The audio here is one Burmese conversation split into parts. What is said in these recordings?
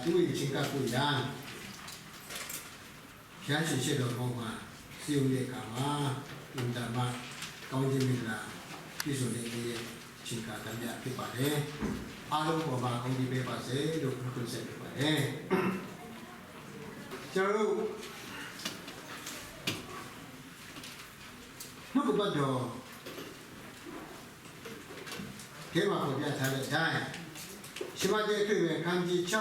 တူချင်းကကိုရန်ဖျားရှင်ရှိတော်ကောင်းမှာစီယုံရဲ့ကမှာအင်တာမကောင်းခြင်းမင်္ဂလာပြည့်စုံတဲ့နေ့ချင်းကတမ်းပြဖြစ်ပါတယ်အားလုံးပေါ်မှာကောင်းကြီးပေးပါစေလို့ဆုတောင်းဆက်ပါတယ်ကျွန်တော်တို့နှုတ်ကပတ်တော်ဒီမှာပေါ်ပြထားတဲ့အတိုင်းရှမကျဲတွေ့တဲ့ခန်းကြီး6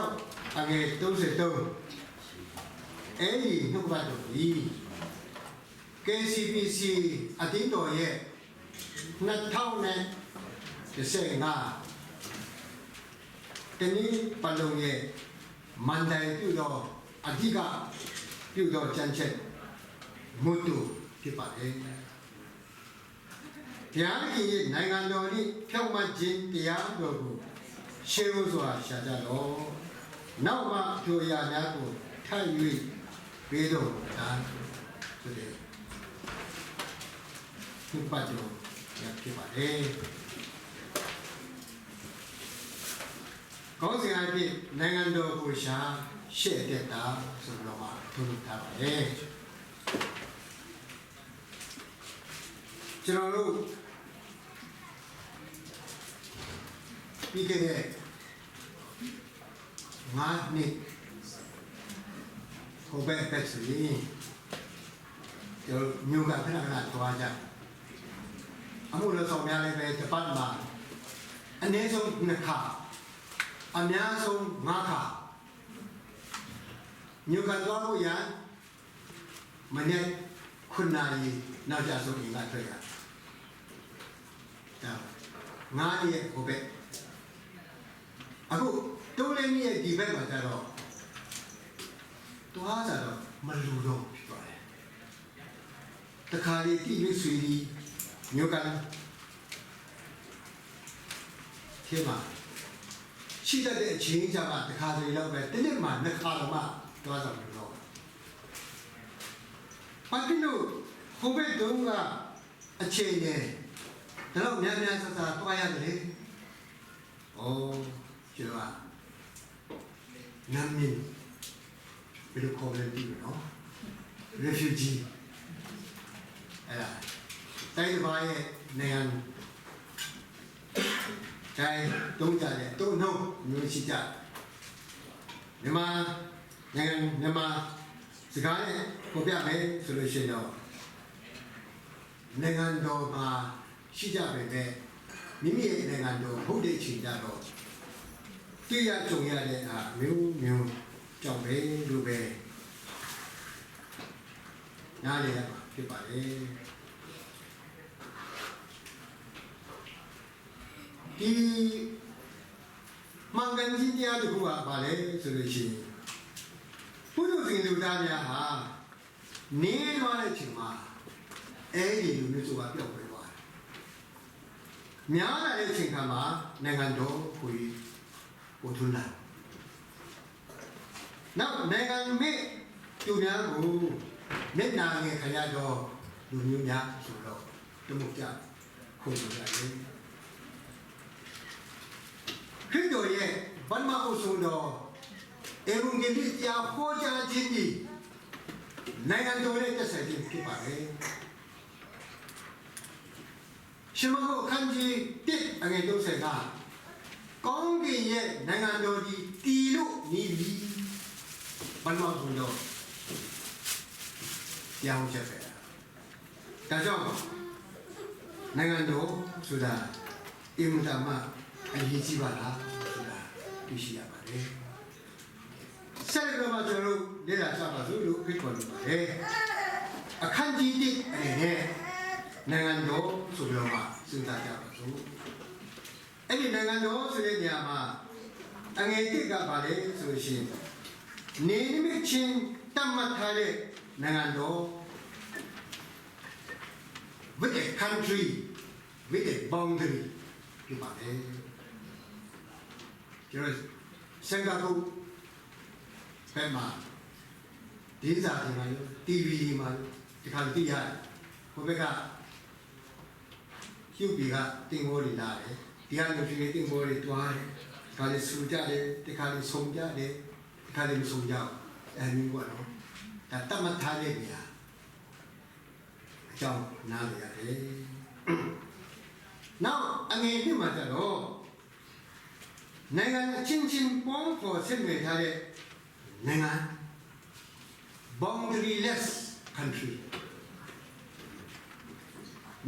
အငယ်33အဲ့ဒီနှုတ်ကပတ်တော်ကြီး KCPC အတင်းတော်ရဲ့2015တနည်းပလုံရဲ့မန္တလေးပြုတော်အဓိကပြုတော်ကြံချက်မုတ်တူဖြစ်ပါတယ်တရားကြီးရဲ့နိုင်ငံတော်ဤဖြောင့်မတ်ခြင်းတရားတော်ကိုရှေးဥစွာရှာကြတော့နောက်မှအကျိုးအရာများကိုထပ်၍ပေးတော်တာဆိုတဲ့ဒီပတ်တော်ရဖြစ်ပါတယ်ကောင်းစဉ်အဖြစ်နိုင်ငံတော်ကိုရှာရှေ့တက်တာဆိုတော့မှထုတ်လုပ်ထားပါတယ်ကျွန်တော်တို့ပြီးခဲ့တဲ့9နှစ်ဟိုဘက်ပတ်စီကျွန်တော်မျိုးကခဏခဏသွားကြအမှုလို့ဆောင်များလည်းပဲတပတ်မှာအနည်းဆုံး2ခါအများဆုံး5ခါမျိုးကသွားဖို့ရန်မနေ့9နာရီနောက်ကြဆုံးရင်ကထွက်ရ9ရက်ဟိုဘက်အခုတိုးလေးကြီးရဲ့ဒီဘက်မှာကျတော့တွားကြတော့မလူတော့ဖြစ်သွားတယ်တခါလေးတိရွှေဆွေဒီမျိုးကခေမှာရှိတဲ့အချင်းကြမှာတခါတလေလောက်ပဲတစ်နှစ်မှာ2ခါတော့မှတွားကြမှာတော့ဘာဖြစ်လို့ဟိုဘက်တုန်းကအချိန်နဲ့ဒါတော့များများဆဆတွားရတယ်လေကျွန်တော်ကနာမည်ဘယ်လိုခေါ်လဲဒီနော် refugee အဲ့ဒါတိုင်းတစ်ပါးရဲ့နိုင်ငံတိုင်းတုံးကြတယ်တုံးနှုတ်မျိုးရှိကြမြန်မာနိုင်ငံမြန်မာစကားနဲ့ပေါ်ပြမယ်ဆိုလို့ရှိရင်တော့နိုင်ငံတော်မှာရှိကြပေမဲ့မိမိရဲ့နိုင်ငံတော်ဘုဒ္ဓချိန်ကြတော့တွေ့ရကြုံရတဲ့မျိုးကြောင့်ပဲလို့ပဲနားလည်ရမှာဖြစ်ပါလေဒီမင်္ဂန်ကြီးတရားတခုကပါလေဆိုလို့ရှိရင်ဘုရားရှင်လူသားများဟာနေသွားတဲ့အချိန်မှာအဲ့ဒီလူမျိုးဆိုတာပျောက်သွားတယ်များလာတဲ့အချိန်ခါမှာနိုင်ငံတော်ကိုကိုထွန်းလာနောက်နိုင်ငံမေ့သူများကိုမျက်နာငယ်ခရတော့လူမျိုးများဆိုတော့တမှုကြခုံရတယ်ခရစ်တော်ရဲ့ဗန္မအုပ်ဆုံးတော်ဧဝံဂေလိတရားဟောကြားခြင်းဒီနိုင်ငံတော်ရဲ့တက်ဆက်ခြင်းဖြစ်ပါတယ်ရှမဟုခန်းကြီး1အငယ်30ကကောင်းကင်ရဲ့နိုင်ငံတော်ကြီးတည်လို့နေပြီဘယ်လိုဆိုတော့ကြောင်းချက်ပဲဒါကြောင့်နိုင်ငံတော်ဆိုတာအင်မတန်မှအရေးကြီးပါလားဆိုတာသိရှိရပါတယ်ဆက်လက်တော့ကျွန်တော်တို့လေ့လာကြပါစို့လို့ဖိတ်ခေါ်လိုပါတယ်အခန်းကြီး1အနေနဲ့နိုင်ငံတော်ဆိုပြီးတော့မှစဉ်းစားကြပါစို့အဲ့ဒီနိုင်ငံတော်ဆိုတဲ့နေရာမှာအငယ်1ကပါလေဆိုလို့ရှိရင်နေနမိတ်ချင်းတတ်မှတ်ထားတဲ့နိုင်ငံတော် with a country with a boundary ဖြစ်ပါတယ်ကျွန်တော်စင်ကာပူဘက်မှာဒီစားဒီမှာ TV မှာဒီခါတိရတယ်ဟိုဘက်ကကျုပ်ဒီကတင်မိုးလေးလာတယ်ဒီကလူကြီးတင်မိုးလေးတွားတယ်ဒီခါလေးဆူကြတယ်ဒီခါလေးဆုံကြတယ် ခါလေးမဆုံးကြဘူးအဲမျိုးပေါ့နော်ဒါတတ်မှတ်ထားတဲ့နေရာအကြောင်းနားလည်ရတယ်နောက်အငယ်နှစ်မှာကျတော့နိုင်ငံအချင်းချင်းပေါင်းဖော်ဆက်နွယ်ထားတဲ့နိုင်ငံ boundaryless country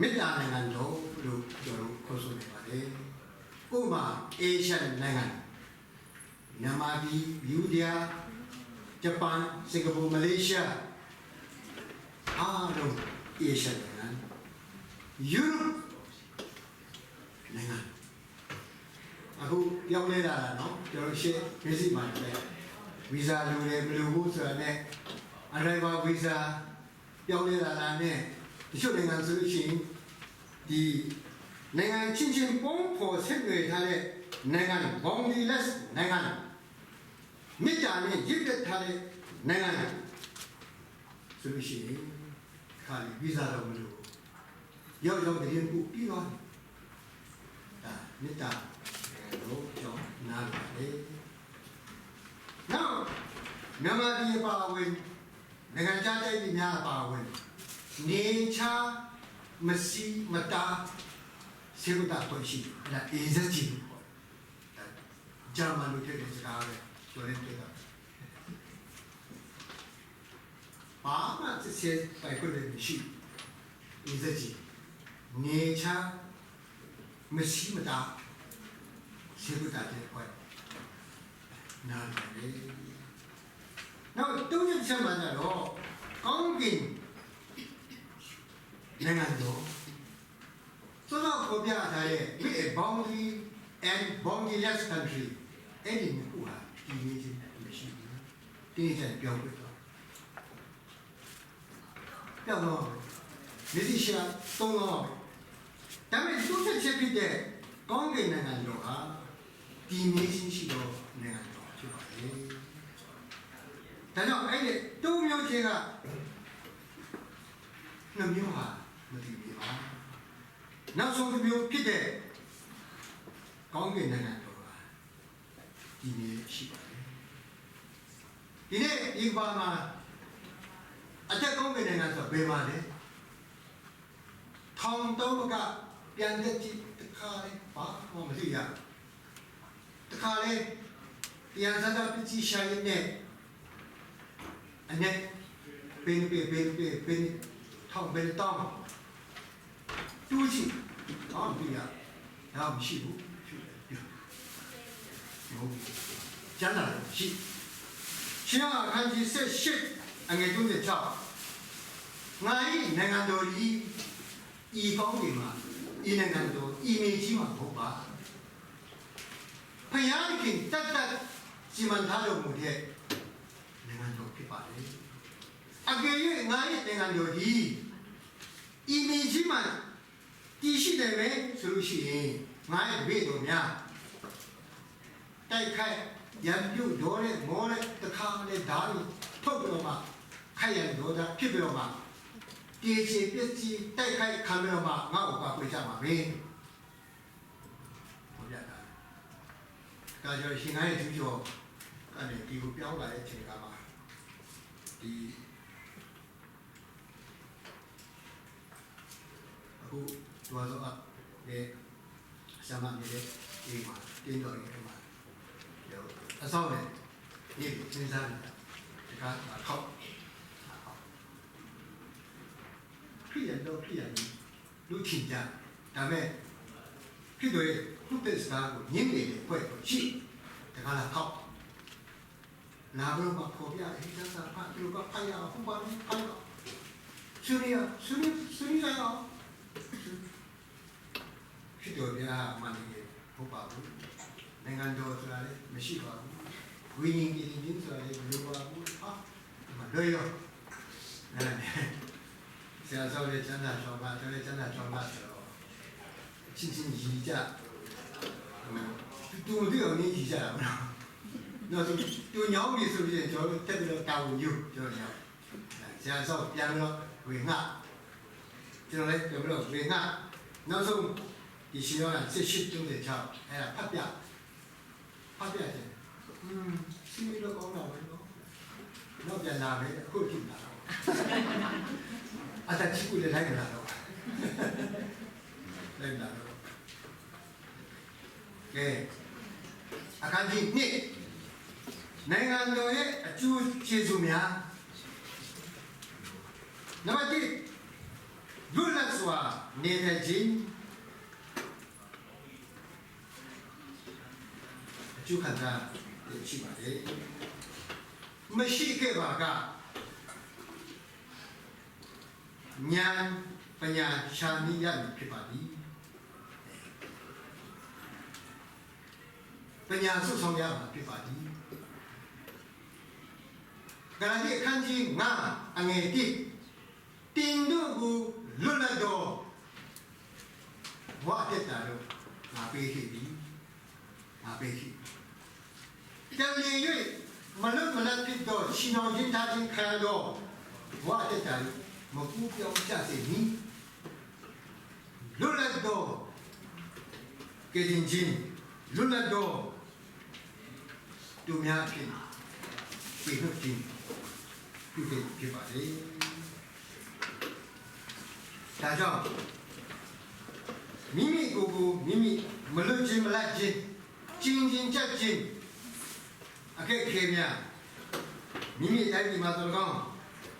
မေတ္တာနိုင်ငံတော်လို့ကျွန်တော်ခေါ်ဆိုနေပါတယ်ဥပမာ Asian နိုင်ငံမြန်မာပြည်ယူဒီယာဂျပန်စင်ကာပူမလေးရှားအားလုံး Asian နိုင်ငံEurope နိုင်ငံအခုပြောင်းလဲလာတာနော်ကျွန်တော်ရှေ့မျက်စိမှာလည်းဗီဇာလိုတယ်မလိုဘူးဆိုတာနဲ့ arrival visa ပြောင်းလဲလာတာနဲ့တချို့နိုင်ငံဆိုလို့ရှိရင်ဒီနိုင်ငံချင်းချင်းပေါင်းဖော်ဆက်နွယ်ထားတဲ့နိုင်ငံ boundaryless နိုင်ငံမေတ္တာနဲ့ရည်သက်ထားတဲ့နိုင်ငံဆိုလို့ရှိရင်ခါလီဗီဇာတော့မလိုရောက်ရောက်တရင်ပို့ပြီးတော့ဒါမေတ္တာလို့ကြောင်းနားပါတယ်နောက်မြန်မာပြည်ပါဝင်နိုင်ငံခြားတိုင်းပြည်များပါဝင်နေချာမရှိမတာစေကုတာပေါ်ရှိဒါအေးစကြည့်ပေါ့ဒါဂျာမန်လိုတဲ့စကားပဲပြောရတဲ့တာဘာမှစစ်စစ်တိုင်ခွင့်မရှိအေးစကြည့်နေချာမရှိမတာစေကုတာတဲ့ပေါ့နားတယ်နောက်တုံးချက်မှတော့ကောင်းကင်နိုင်ငံတော်ဆိုတော့ကိုပြထားတဲ့ with a boundary and boundaryless country အဲ့ဒီမျိုးဟာဒီနေ့ချင်းမရှိဘူးတင်းချက်ပြောင်းပြီးတော့ပြောင်းတော့မစ္စရှာသုံးတော့ဒါပေမဲ့သူ့ချက်ဖြစ်တဲ့ကောင်းကင်နိုင်ငံတော်ဟာဒီနေ့ချင်းရှိတော့နိုင်ငံတော်ဖြစ်ပါတယ်ဒါကြောင့်အဲ့ဒီတုံးမျိုးချင်းကနှမျိုးဟာမတည်ဘူးပါနောက်ဆုံးတစ်မျိုးဖြစ်တဲ့ကောင်းကင်နိုင်ငံတော်ဟာဒီနေ့ရှိပါတယ်ဒီနေ့ဒီဘာမှာအထက်ကောင်းကင်နိုင်ငံဆိုဘယ်မှာလဲထောင်တုံးကပြန်တဲ့ကြည့်တခါလေဘာမှမသိရတခါလေပြန်စားတာပြချရှာရင်းနဲ့အနေပင်ထောင်ပင်တောင်းတူးချီအော်ပြရဒါမရှိဘူးဖြစ်တယ်ဟုတ်ကျန်တာရှိရှင်းအခန်းကြီး78အငယ်36ငါ၏နိုင်ငံတော်ဤကောင်းကင်မှာဤနိုင်ငံတော်ဤမြေကြီးမှာဟုတ်ပါဖယားခင်တတ်စီမံထားတော်မူတဲ့နိုင်ငံတော်ဖြစ်ပါလေအကယ်၍ငါ၏နိုင်ငံတော်ဤမြေကြီးမှာတည်ရှိတယ်ပဲဆိုလို့ရှိရင်ငါရဲ့ဘေးတော်များတိုက်ခိုက်ရံပြုတ်တော်တဲ့မောတဲ့တခါနဲ့ဓာတ်လို့ထုတ်ပြီးတော့မှခိုက်ရတော်တာဖြစ်ပြီးတော့မှတည်ချေပစ္စည်းတိုက်ခိုက်ခံပြီးတော့မှငါ့ကိုပါပြေးကြမှာပဲဟုတ်ပြတာဒါကြောင့်ရှင်ငါရဲ့သူကျော်အဲ့ဒီကိုပြောင်းလာတဲ့အချိန်ကမှဒီအခုသွားတော့လေဆာမနေတဲ့ဒီမှာတင်းတော်ရဲ့မှာအဆောက်နဲ့ဒီသင်္စားနေတာဒီကခောက်ဖြစ်ရတော့ဖြစ်ရလူချင်းကြဒါမဲ့ဖြစ်တော့ခုတဲ့စကားကိုညင်းနေတဲ့ဖွဲ့ကိုရှိတခါလာခောက်နာဘလို့မဖော်ပြဟိတသာဖတ်လို့ကဖိုင်ရအောင်ဘာလို့ဖိုင်ရဆွေးရအောင်ဖြစ်တော့ပြမှန်တယ်ဟုတ်ပါဘူးနိုင်ငံတော်ဆိုတာလည်းမရှိပါဘူးဝိညာဉ်ကြီးကြီးဆိုတာလည်းမလိုပါဘူးဟာမလွယ်ရောဆရာဆောက်တဲ့ကျမ်းစာတော်မှာတော်တဲ့ကျမ်းစာတော်မှာဆိုတော့ချင်းချင်းကြီးကြတူတူအောင်နေကြီးကြတာမလားတော့တူညောင်းပြီဆိုရင်ကျွန်တော်တက်ပြီးတော့တောင်းယူကျွန်တော်ညောင်းဆရာဆောက်ပြန်ပြီးတော့ဝေငှကျွန်တော်လည်းပြန်ပြီးတော့ဝေငှနောက်ဆုံးဒီရှင်ရော7836အဲ့ဒါဖတ်ပြတယ်စီမီတော့ကောင်းတာပဲ လည်းလာမယ်အခုကြည့်လာတော့အတချီကူလည်းလိုက်လာတော့လိုက်လာတော့ကဲအခန်းကြီးနှစ်နိုင်ငံတော်ရဲ့အကျိုးကျေးဇူးများနံပါတ်1လွတ်လပ်စွာနေတဲ့ခြင်းအကျိုးခံစားရှိပါတယ်မရှိခဲ့ပါကဉာဏ်ပညာရှာမိရမည်ဖြစ်ပါသည်ပညာစုဆောင်ရမှာဖြစ်ပါသည်ဂလာတိအခန်းကြီး9အငယ်1တင်တို့ကိုလွတ်လပ်တော်ဘဝအတက်တာတော့ငါပေးခဲ့ပြီငါပေးခဲ့တန်လျင်၍မလွတ်မလပ်ဖြစ်တော့ရှင်တော်ချင်းသားချင်းခံတော့ဘဝအတက်တာမကူပြောင်းကြစေနီးလွတ်လပ်တော်ကရင်ချင်းလွတ်လပ်တော်တို့များဖြစ်ဒီလိုချင်းပြုခဲ့ဖြစ်ပါလေဒါကြောင့်မိမိကိုယ်ကိုမိမိမလွတ်ခြင်းမလပ်ခြင်းချင်းချင်းချက်ချင်းအခက်ခဲများမိမိတိုင်းပြည်မှာတော်ကောင်း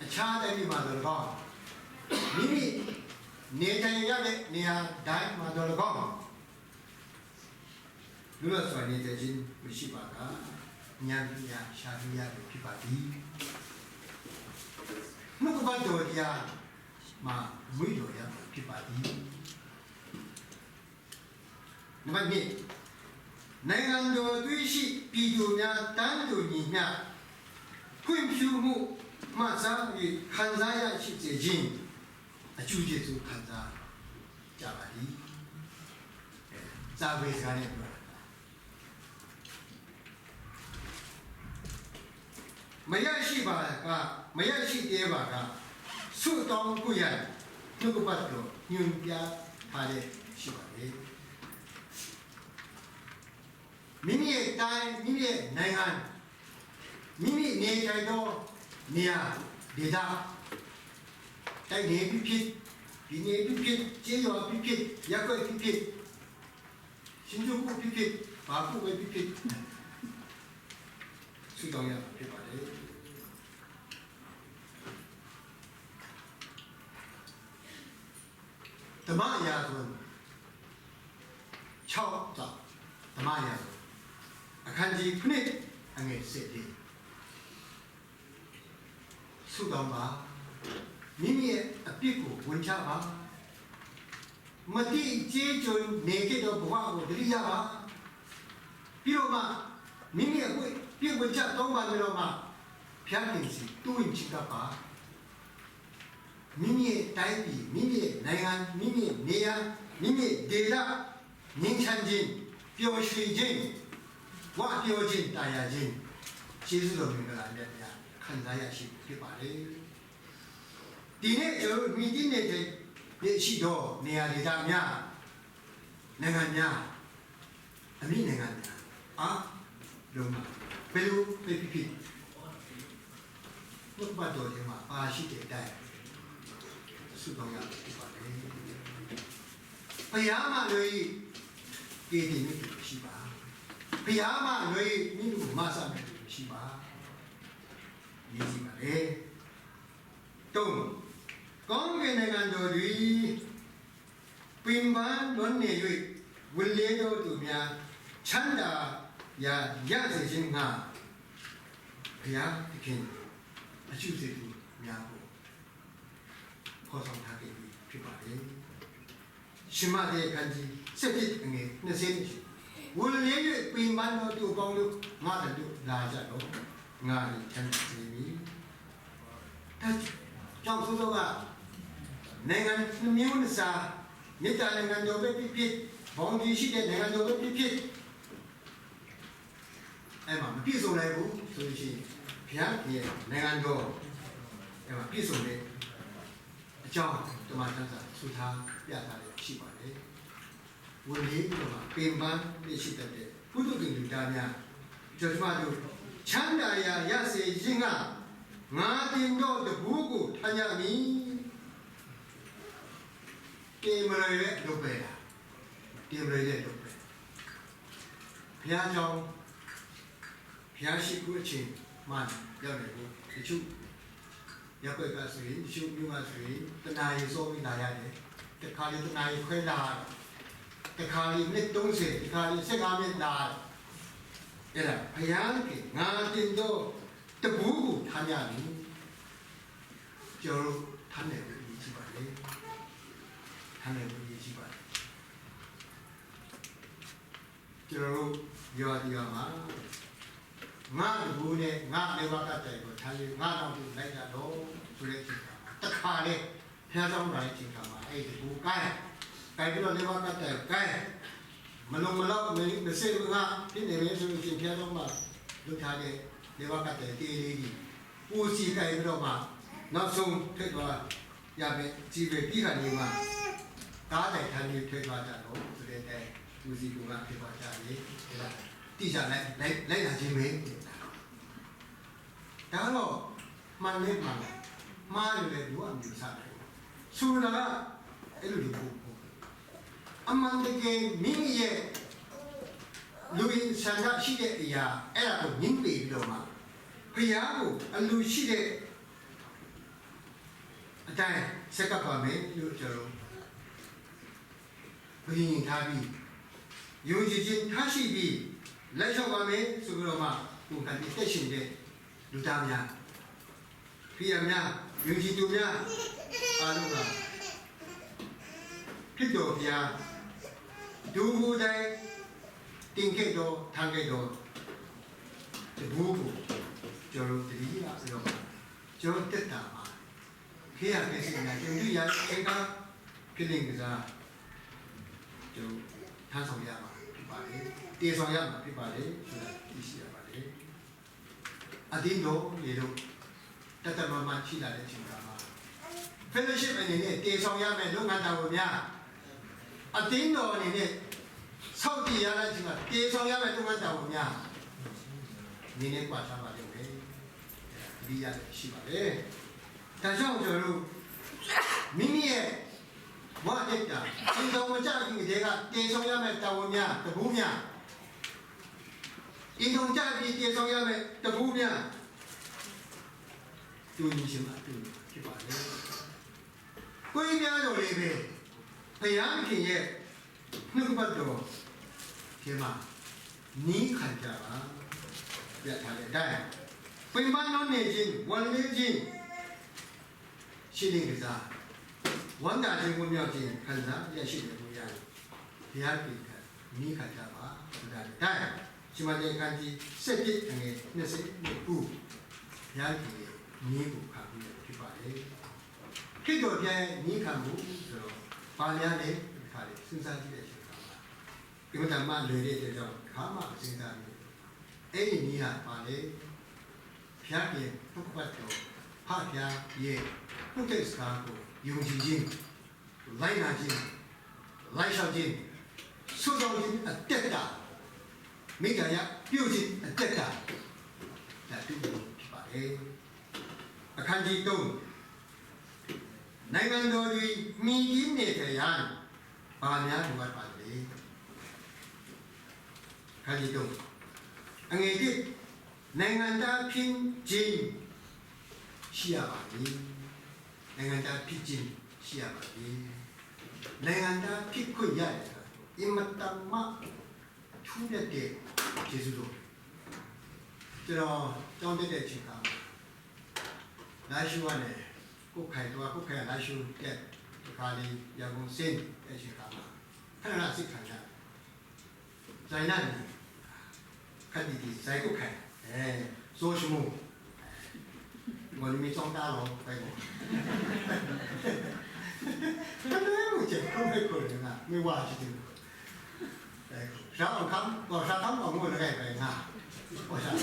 အခြားတိုင်းပြည်မှာတော်ကောင်းမိမိနေထိုင်ရတဲ့နေရာတိုင်းမှာတော်ကောင်းလူလို့ဆိုနေတဲ့ချင်းမရှိပါကဉာဏ်ပညာရှားရဖြစ်ပါသည်နှုတ်ကပတ်တော်တရားမှာမွေးတော်ရဖြစ်ပါသည်နံပါတ်2နိုင်ငံတော်သွေးရှိပြည်သူများတန်းတူညီမျှခွင့်ပြုမှုမှစားပြီးခံစားရရှိစေခြင်းအကျိုးကျေးဇူးခံစားကြပါသည်ဇာဝေစကားနဲ့ပြောမရရှိပါကမရရှိသေးပါကဆုတောင်းကိုရနှုတ်ကပတ်တော်ညွှန်ပြထားတဲ့ရှိပါတယ်မိမိရဲ့တိုင်းမိမိရဲ့နိုင်ငံမိမိနေထိုင်သောနေရာဒေသတိုင်းနေဖြစ်ဒီနေဖြစ်ကျေးရွာဖြစ်ရပ်ကွက်ဖြစ်ရှင်ကျုပ်ဖြစ်ဘာကိုပဲဖြစ်ဆုတောင်းရဖြစ်ပါတယ်ဓမ္မရာဇဝင်6ကြောင့်ဓမ္မရာဇဝင်အခန်းကြီး9အငယ်7ဆုတောင်းပါမိမိရဲ့အပြစ်ကိုဝန်ချပါမတိကျေးကျွန်နေကြတော့ဘဝကိုတတိယပါပြီးတော့မှမိမိရဲ့ပြစ်ဝန်ချတောင်းပါကြတော့မှဖျားခင်စီတူးရင်ချစ်တတ်ပါမိမိရဲ့တိုင်းပြည်မိမိရဲ့နိုင်ငံမိမိရဲ့နေရာမိမိရဲ့ဒေသငြိမ်းချမ်းခြင်းပျော်ရွှင်ခြင်းဝါပြောခြင်းတရားခြင်းကျေးဇူးတော်မင်္ဂလာမြတ်များခံစားရရှိဖြစ်ပါလေဒီနေ့ကျွန်တော်မိတိနေတဲ့ရှိသောနေရာဒေသများနိုင်ငံများအမိနိုင်ငံများအားလုံးမှာဘယ်လိုဖြစ်ဘုရားတော်ခြင်းမှာပါရှိတဲ့အတိုင်းဆုတောင်းရဖြစ်ပါလေဘုရားမှာလို့ကြည်တည်နေရှိပါဘုရားမှာလို့မိမိကိုမဆမယ်ရှိပါရည်ကြည်ပါလေတုံးကောင်းကင်နိုင်ငံတော်တွင်ပင်ပန်းလွန်နေ၍ဝိလေတော်သူများချမ်းသာရစေခြင်းငှာဘုရားသခင်အကျိုးစေသူများကိုခေါ်ဆောင်ထားခဲ့ပြီဖြစ်ပါတယ်ရှင်မတဲ့အခန်းကြီး7အငယ်20ဝိလေ၍ပင်ပန်းတော်သူပေါင်းလို့ငါတို့လာကြတော့ငါချမ်းသာစေပြီကြောင့်ဆိုတော့ကနိုင်ငံမျိုးနစားမြေတားနိုင်ငံတော်ပဲဖြစ်ဘောင်ကြီးရှိတဲ့နိုင်ငံတော်ပဲဖြစ်အဲ့မှာမပြည့်စုံနိုင်ဘူးဆိုလို့ရှိရင်ဘုရားရဲ့နိုင်ငံတော်အဲ့မှာပြည့်စုံတဲ့အကြောင်းတမန်ကျမ်းစာဆုထားပြထားတယ်ရှိပါတယ်ဝိလေပြီးတော့ပင်ပန်းပြည့်ရှိတဲ့ပုထုဇဉ်လူသားများကျွန်တော်တို့ချမ်းသာရစေခြင်းက ngã tin đó được bố của thanh nhà mi tìm lời đấy đục về à tìm lời đấy đục về phía trong phía sĩ của chị mà giao này của cái chú nhà quê cả suy chú nhưng mà suy tên này số mình đại đấy cái khai tên này khơi đại cái khai nít đông sĩ cái khai sẽ làm nít đại đây là phía cái ngã tin đó được bố của thanh nhà mi cho thanh này với ý chí vậy đấy thanh này với ý chí vậy cho giờ thì mà ngã bù này ngã để vào cái tay của thanh này ngã nào cũng lấy ra đó rồi lấy chỉnh tất cả đấy theo trong này chỉnh mà ai thì bù cái cái đó để vào cái tay cái mà lúc mình xem ngã cái này mình xem chỉnh theo trong mà lúc thay đấy để vào cái tay thì đi bù chỉ cái đó mà nó xong thế rồi nhà mình chỉ về kỹ là nhiều mà cá này thành nhiều thế rồi chả nó rồi đây bù chỉ cũng làm thế rồi chả đấy là đi chả lấy là gì mấy đó là mang lên mà rồi đúng không nhiều sao xưa là cái lúc đi bộ mang cái mình ye lui sang ra xí đấy ya ấy là cũng những việc đó mà bây giờ cũng lui xí đấy đây sẽ các bạn mình lưu cho rồi bây giờ thay vì dùng gì thay vì lấy cho bạn mình số lượng mà cũng cần phải xin để lưu tam nha bây giờ nha dùng gì tụi nha lúc nào cái đồ nha đủ vô đây tiền cái đồ thằng cái đồ để bù cho rồi thì là rồi cho tất cả mà khi à cái gì này chúng tôi dạy cái cái linh ra cho thanh song ya mà phải tiêu song ya mà phải là ý sĩ là phải à tin đó gì đâu tất cả mà chỉ là để chỉnh mà fellowship này này tiêu song ya mà lúc ngắn đầu nha à tin đó này sau khi ya là chỉnh là tiêu song ya mà lúc ngắn đầu nha này quan sát mà được đấy đi ra để xí mà đấy但是我觉得，明年我这个，今天我家里这个电商要买到我们的不面，运动家里电商要买的不面，就你行了，就把这个，归边就那边，培养企业，那个不多，天嘛，你看着啊，别谈的带，分班到年轻，我年轻。心灵个啥？王大清我苗金看啥也心灵不一样。第二个看，你看啥吧？不然但，起码得看起设计那个那些内部，第二个你不看不了，去把的。这个天你看不是咯？把两的看的生产机的去看嘛，因为咱们累的这种看嘛生产的，哎你啊把的，第二个不管着。怕偏也不给是干过，用心精，来拿精，来少精，塑造精跌打，每个人表精跌打，但都不把的，看起都，那个多的米金的这样，把年都把的，看起都，อันนี้ที่ในงานจะพิมพ์จริง시야바니 내가 피진 시야바니 내가 피코야 이맛담마 투레데 제주도 저 정대대 지가 나시와네 꼭 가야 나시우 때 가리 야공 센 지가 하나씩 가자 자이난 카디디 자이고 가야 소시모 mình mới trong ta rồi phải không? Cái đấy mà chỉ không phải cười được à? Mới qua chỉ được. Sao ông khám? Còn sao khám ông ngồi là cái này hả? Ôi sao?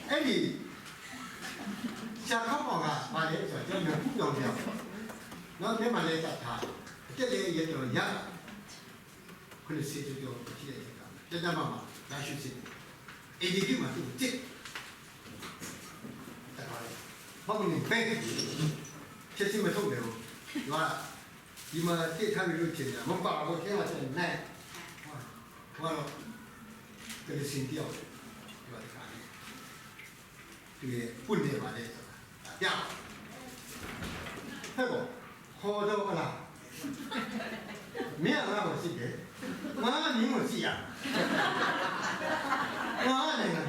Ấy thì sao khám ông à? Mà để cho mình cũng đồng đều. Nó nếu mà lấy chặt thả, cái này giờ rồi nhá. Cái này sẽ cho chỉ để cho ta mà. 나 휴지. ADP မှာသူတစ်တက်သွားတယ်ဘာလို့လဲဘယ်ချက်ချင်းမထုတ်တယ်ဘူးဒီမှာတစ်ထားပြီးလို့ချင်တယ်မပါဘူးခဲမှာချက်နဲ့ဟောတော့ဒီစင်ပြောက်ဒီမှာခါနေဒီปุ่นနေပါလေဆိုတာပြဟဲ့ဘောခေါ်တော့မလားမင်းကငါ့ကိုရှိတယ်ငါကနင်းကိုရှိရငါလည်းငါ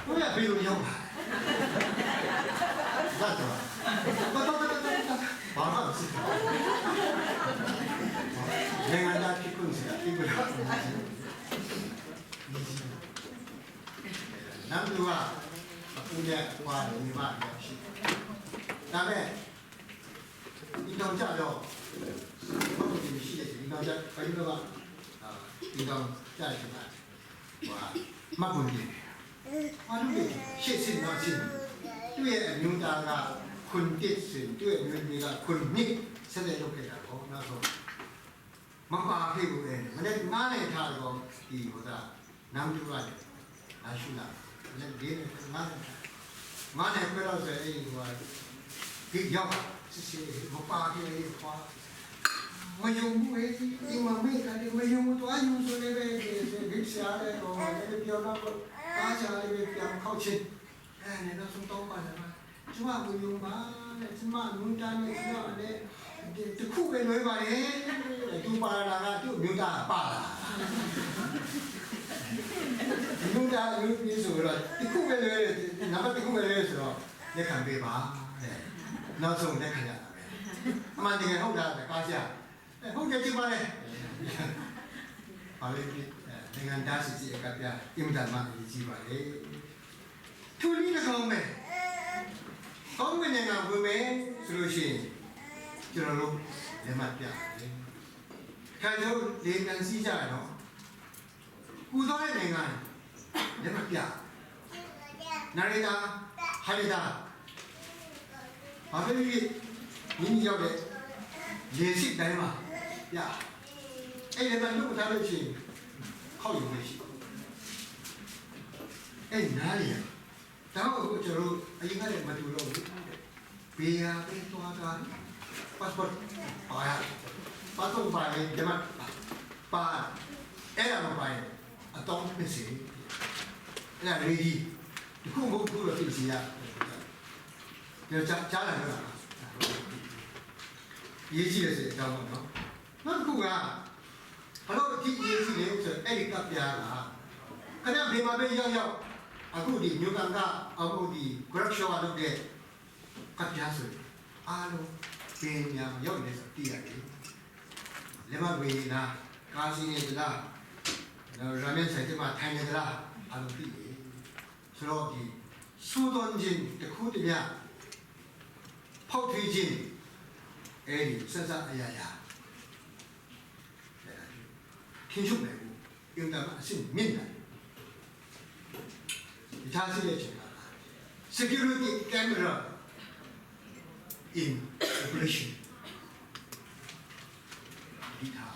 ဘယ်လိုရောက်လာတော့ဘာမှမရှိဘူးနိုင်ငံသားဖြစ်ကုန်စရာဒီလိုနောက်တစ်ခါအခုလည်းဟွာနေမှာရှိဒါပေမဲ့ဒီတော့ကြတော့ဘာလို့ဒီရှိလဲဒီတော့ကြဘယ်လိုလဲဒီတော့ကြားချင်တာဟွာမကွန်ကြီးဘာလို့လဲရှေ့စင်တော့ရှင်းတွေ့ရဲ့အမျိုးသားကคุณติดสินด้วยเงินมีละคุณนิกเสด็จโลกแก่ของนะဆိုမပါဖြစ်ဘူးလေမနေ့ငားနေထားတော့ဒီဟိုကနမ်တူရတယ်အရှုလာလည်းဒီငားနေပြတော့ဆိုအဲ့ဒီဟိုဒီရောက်စစ်စစ်မပါဖြစ်လေခွာမယုံဘူးလေဒီမမေကလည်းမယုံတော့အယူဆိုလည်းပဲဒီစားတယ်တော့လည်းပြောတော့အားချာလေးပြန်ခောက်ချင်းအဲ့နဲ့တော့သုံးပါတယ်ကျမကိုယုံပါနဲ့ကျမနုံတာနဲ့ကျမလည်းတခုပဲလွဲပါလေသူပါလာကသူ့မြို့သားပါလာမြို့သားမြို့ပြည်ဆိုတော့တခုပဲလွဲနံပါတ်တခုပဲလွဲဆိုတော့လက်ခံပေးပါတဲ့နောက်ဆုံးလက်ခံရတာပဲအမှန်တကယ်ဟုတ်လားကားကြဟုတ်တယ်ကြည့်ပါလေပါလေနိုင်ငံသားစီစီအကပြအင်မတန်မှအရေးကြီးပါလေသူလေးတစ်ကောင်ပဲကောင်းကင်နိုင်ငံဝင်မယ်ဆိုလို့ရှိရင်ကျွန်တော်တို့လက်မှတ်ပြတယ်။ခိုင်တို့လေကန်စီးကြရတော့ကုသောတဲ့နိုင်ငံလက်မှတ်ပြ။နာရီတာဟာရီတာဘာဖြစ်လို့မိမိရောက်တဲ့ရေစစ်တိုင်းမှာပြ။အဲ့ဒီမှာလုပ်ထားလို့ရှိရင်ခောက်ရုံနဲ့ရှိ။အဲ့နားရီတော့ကျွန်တော်အရင်ကလည်းမတူတော့ဘူးဘေးရပေးသွားတာ passport ပါရ passport ပါရင်ဒီမှာပါအဲ့ဒါမပါရင်အတောင်းမစီအဲ့ဒါ ready ဒီခုမဟုတ်ဘူးလို့သိစီရကြားလာကြတာရေးကြည့်ရစေအကြောင်းပေါ့နော်နောက်တစ်ခုကဘာလို့ဒီရေးကြည့်လဲဆိုအဲ့ဒီကပ်ပြားကခဏဘေးမှာပဲရောက်အခုဒီမြို့ကအခုဒီ correction လုပ်တဲ့ကပ်ပြားဆိုအားလုံးပင်ညာရောက်နေဆိုတည်ရတယ်လက်မဝေးလားကားစီးနေသလားရမင်းဆိုင်ကမှထိုင်နေသလားအားလုံးတည်တယ်ဆိုတော့ဒီစူသွန်ခြင်းတခုတည်းများဖောက်ထွေးခြင်းအဲ့ဒီဆက်စပ်အရာရာခင်းချုပ်နေဘူးအင်တာအဆင့်မြင့်တယ်ဒီသားစီရဲ့ချင်တာ security camera in operation ဒီသား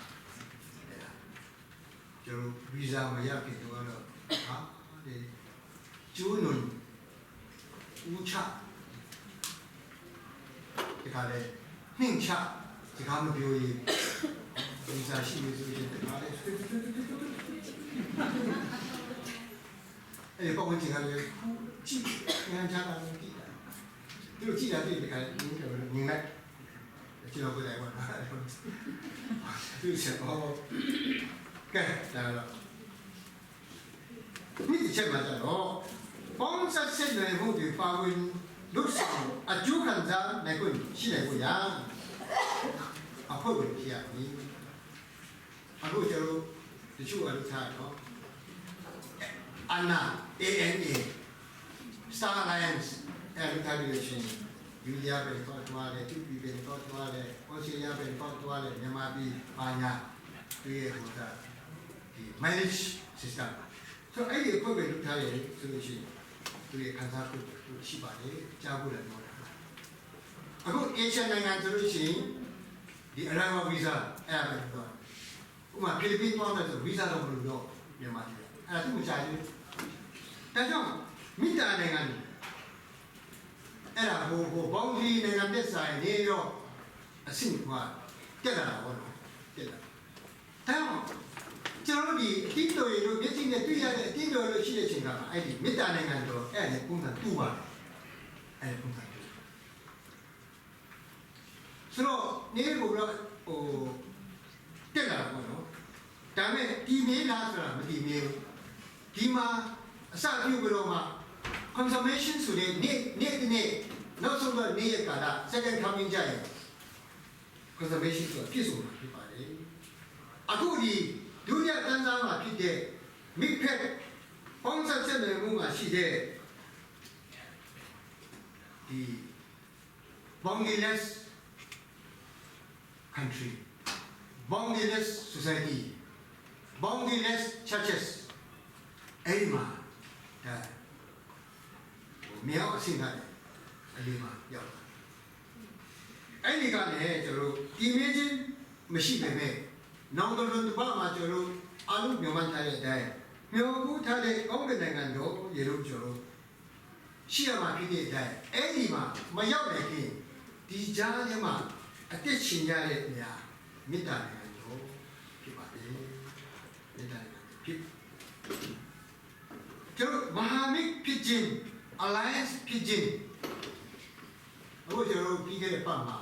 ကျွန်တော်ဗီဇာမရခင်တော့ဟာဒီကျိုးနုံဦးချဒီခါလေနှင်းချဒီခါမပြောရင်ဗီဇာရှိလို့ဆိုရင်ဒီခါလေအဲ့ပေါ့ဝင်ချင်တယ်ကြည့်ငန်းချတာလို့ကြည့်တာသူတို့ကြည့်တာတွေ့ဒီခါနင်းတယ်မြင်လိုက်ကျွန်တော်ပြလိုက်ပါသူချက်ဟောကဲဒါတော့ဒီချက်မှာတော့ပေါင်းဆက်ဆက်တွေဟုတ်ဒီပါဝင်လုဆောင်အကျိုးခံစားနိုင်ခွင့်ရှိနိုင်ကိုရအဖွဲ့ဝင်ဖြစ်ရပြီအခုကျွန်တော်တချို့အလုပ်ထားတော့ANA Star Alliance အဲ့ဒါမျိုးရှင်ယူရီးယားပဲတော့တွားတယ်တူပီပဲတော့တွားတယ်အော်စတြေးလျပဲတော့တွားတယ်မြန်မာပြည်ပါညာတွေ့ရဟိုတာဒီ manage system ဆိုအဲ့ဒီအဖွဲ့ပဲလုပ်ထားရဆိုလို့ရှိရင်သူရဲ့ခံစားချက်ရှိပါတယ်ကြားဖို့လည်းပြောတာအခု Asian နိုင်ငံဆိုလို့ရှိရင်ဒီ arrival visa အဲ့ဒါပဲတော့ဥပမာဖိလစ်ပင်းသွားမယ်ဆို visa တော့မလို့တော့မြန်မာပြည် အဲ့ဒါသူမချာဘူးဒါကြောင့်မိတ္တာနိုင်ငံအဲ့ဒါဟိုဘောင်းကြီးနိုင်ငံတက်ဆိုင်နေရောအဆင့်ကတက်လာတာဘောနော်တက်လာဒါကြောင့်ကျွန်တော်တို့ဒီအတိတ်တော်ရလို့မျက်စိနဲ့တွေ့ရတဲ့အတိတ်တော်လို့ရှိတဲ့ချိန်ကအဲ့ဒီမေတ္တာနိုင်ငံတော်အဲ့ဒါပုံစံတူပါတယ်အဲ့ပုံစံတူဆိုတော့နေကိုတော့ဟိုတက်လာတာဘောနော်ဒါမဲ့ဒီနေလားဆိုတာမတည်မြဲဘူးဒီမှာအစပြုပြီးတော့မှ consummation ဆိုတဲ့နေ့နောက်ဆုံးတော့နေ့ရက်ကာလ second coming ကြရင် consummation ဆိုတာပြည့်စုံမှာဖြစ်ပါတယ်အခုဒီဒုတိယတန်းစားမှာဖြစ်တဲ့မိဖက်ပေါင်းဆက်တဲ့မှုမှာရှိတဲ့ဒီ Bangladesh country Bangladesh society Bangladesh churches အဲ့ဒီမှာဒါမြောက်အဆင့်ကအလေးမှာရောက်တာအဲ့ဒီကလည်းကျွန်တော်တို့ဒီမင်းချင်းမရှိနိုင်မဲ့နောင်တော်တို့ဘာမှကျွန်တော်တို့အလုံးမြောက်မှထားတဲ့အတိုင်းမြောက်ကူထားတဲ့ကောင်းကင်နိုင်ငံတော်ရေလို့ကျွန်တော်ရှိရမှာဖြစ်တဲ့အတိုင်းအဲ့ဒီမှာမရောက်နိုင်ခင်ဒီကြားထဲမှာအသက်ရှင်ရတဲ့နေရာမေတ္တာနိုင်ငံတော်ဖြစ်ပါတယ်မေတ္တာနိုင်ငံဖြစ်ကျွန်တော်မဟာမိတ်ဖြစ်ခြင်း alliance ဖြစ်ခြင်းအခုကျွန်တော်ပြီးခဲ့တဲ့ပတ်မှာ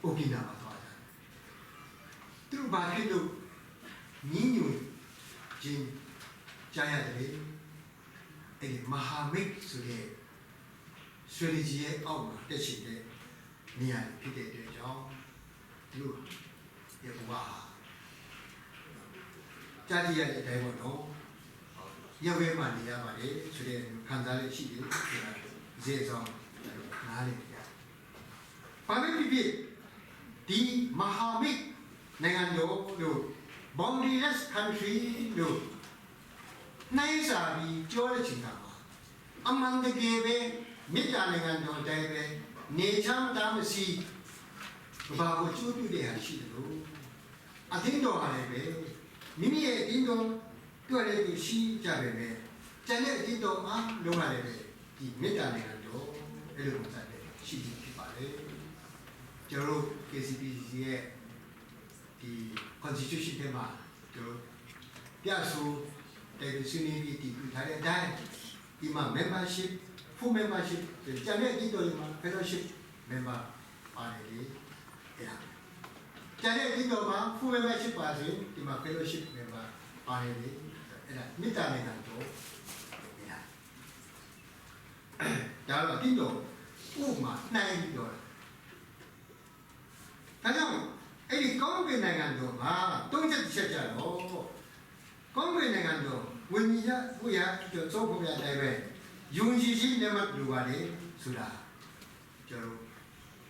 အိုကီနာမှာသွားတာသူဘာဖြစ်လို့ညီညွတ်ခြင်းကြားရတယ်အဲ့ဒီမဟာမိတ်ဆိုတဲ့ strategy ရဲ့အောက်မှာတက်ရှိတဲ့နေရာဖြစ်တဲ့အတွက်ကြောင့်ဒီလိုရပါ ကြားကြည့်ရတဲ့အတိုင်းပေါ့နော်ရုပ်ရဲမှနေရပါတယ်ဆိုတဲ့ခံစားလေးရှိတယ်ဆိုတာဈေးဆောင်နားလည်ကြပါမယ်ဖြစ်ဒီမဟာမိတ်နိုင်ငံတော်လို့ Bangladesh country လို့နိုင်စားပြီးပြောတဲ့ချိန်ကအမှန်တကယ်ပဲမေတ္တာနိုင်ငံတော်တိုင်းပဲနေချမ်းသာမရှိဘာကိုကျိုးပြုတဲ့ဟာရှိတယ်လို့အသင်းတော်ဟာလည်းပဲမိမိရဲ့အတင်းတော်တွေ့တဲ့သူရှိကြတယ်ပဲကျန်တဲ့အတင်းတော်မှာလုံးရတယ်ပဲဒီမေတ္တာနိုင်ငံတော်အဲ့လိုမှတ်တယ်ရှိဖြစ်ပါလေကျွန်တော်တို့ KCPC ရဲ့ဒီ constitution ထဲမှာကျွန်တော်ပြဆိုတဲ့ဆွေးနွေးပြီးတည်ထားတဲ့အတိုင်းဒီမှာ membership full membership ကျန်တဲ့အတင်းတော်မှာ fellowship member ပါတယ်လေအဲ့ဒါကျန်တဲ့ဒီတော့မှာ full membership ပါစေဒီမှာ fellowship member ပါတယ်လေအဲ့ဒါမေတ္တာနိုင်ငံတော်ဒါတော့ဒီတော့ဥမာနိုင်ပြီးတော့ဒါကြောင့်အဲ့ဒီကောင်းကင်နိုင်ငံတော်မှာတုံးချက်တစ်ချက်ကြတော့ကောင်းကင်နိုင်ငံတော်ဝိညာဉ်ဘုရားကျော်ဖို့ရတဲ့ပဲယုံကြည်ခြင်းနဲ့မှလိုပါလေဆိုတာကျွန်တော်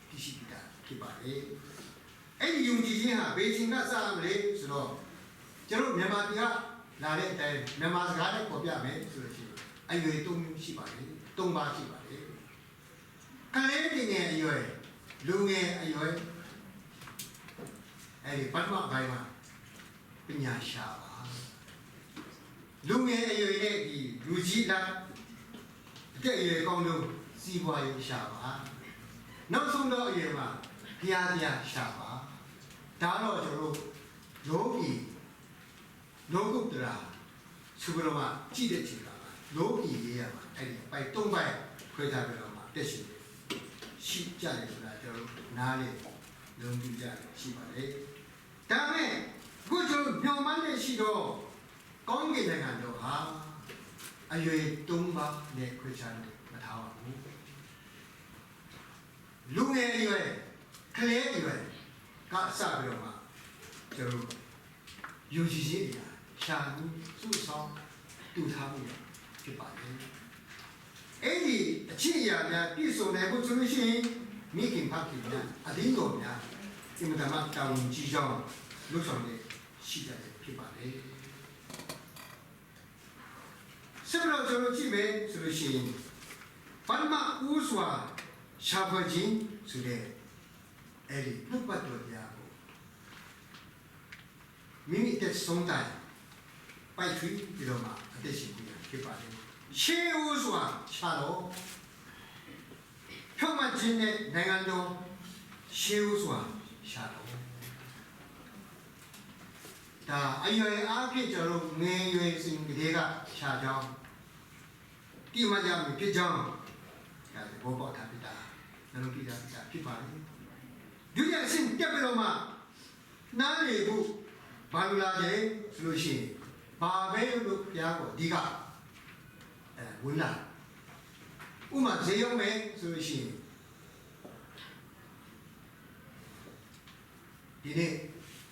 သိရှိပြီးတာဖြစ်ပါလေအဲ့ဒီယုံကြည်ခြင်းဟာဘယ်ချိန်ကစရမလဲဆိုတော့ကျွန်တော်မြန်မာပြည်ကလာတဲ့အတိုင်းမြန်မာစကားနဲ့ပေါ်ပြမယ်ဆိုလို့ရှိရင်အရွယ်၃မျိုးရှိပါလေ၃ပါးရှိပါလေကလေးတွေငယ်အရွယ်လူငယ်အရွယ်အဲ့ဒီပတ်မပိုင်းမှာပညာရှာပါလူငယ်အရွယ်နဲ့ဒီလူကြီးလားအတက်အရွယ်ကောင်းလို့စီးပွားရေးရှာပါနောက်ဆုံးတော့အရွယ်မှာဘုရားတရားရှာပါဒါတော့ကျွန်တော်တို့လောကုတ္တရာသုဘရမကြည့်တဲ့ချိန်ကလောကီရေးရမှာအဲ့ဒီပိုက်၃ပိုက်ခွဲထားပြီးတော့မှတက်ရှိတယ်ရှိကြတယ်ဆိုတာကျွန်တော်တို့နားလေလုံးကြည့်ကြရှိပါလေဒါမဲ့ခုကျွန်တော်ညောင်မနဲ့ရှိတော့ကောင်းကင်နိုင်ငံတော်ဟာအရွယ်၃ပါးနဲ့ခွဲခြားတယ်မထားပါဘူးလူငယ်အရွယ်ကလေးအရွယ်ကစပြီးတော့မှကျွန်တော်ယူကြည်ခြင်းအရာရှာမှုစုဆောင်တူထားမှုဖြစ်ပါတယ်အဲ့ဒီအချင်းအရာများပြည့်စုံနိုင်ဖို့ဆိုလို့ရှိရင်မိခင်ဖခင်များအတင်းတော်များဒီမှာမှတောင်းကြီးကြောင်းလှုပ်ဆောင်နေရှိတယ်ဖြစ်ပါတယ်ဆက်ပြီးတော့ကျွန်တော်ကြည့်မယ်ဆိုလို့ရှိရင်ပထမဦးစွာရှာဖွေခြင်းဆိုတဲ့အဲ့ဒီနှုတ်ပတ်တော်တရားကို မိမိတက်ဆုံးတိုင်ပိုက်ထွေးပြီးတော့မှအသက်ရှင်နေတာဖြစ်ပါလေရှေးဦးစွာရှာတော့ဖြောင့်မတ်ခြင်းနဲ့နိုင်ငံတော်ရှေးဦးစွာရှာတော့ဒါအရွယ်အားဖြင့်ကျွန်တော်ငယ်ရွယ်စဉ်ကလေးကရှာကြောင်းဒီမှာကြမှာဖြစ်ကြောင်းဒါဘောပေါထားပြတာနှလုံးပြတာဖြစ်ပါလေဒုတိယအဆင့်တက်ပြီးတော့မှနားလေဖို့ဘာလို့လာလဲဆိုလို့ရှိရင်ဘာပဲလို့ဘုရားကိုအဓိကဝင်လာဥမာဈေးရုံးမယ်ဆိုလို့ရှိရင်ဒီနေ့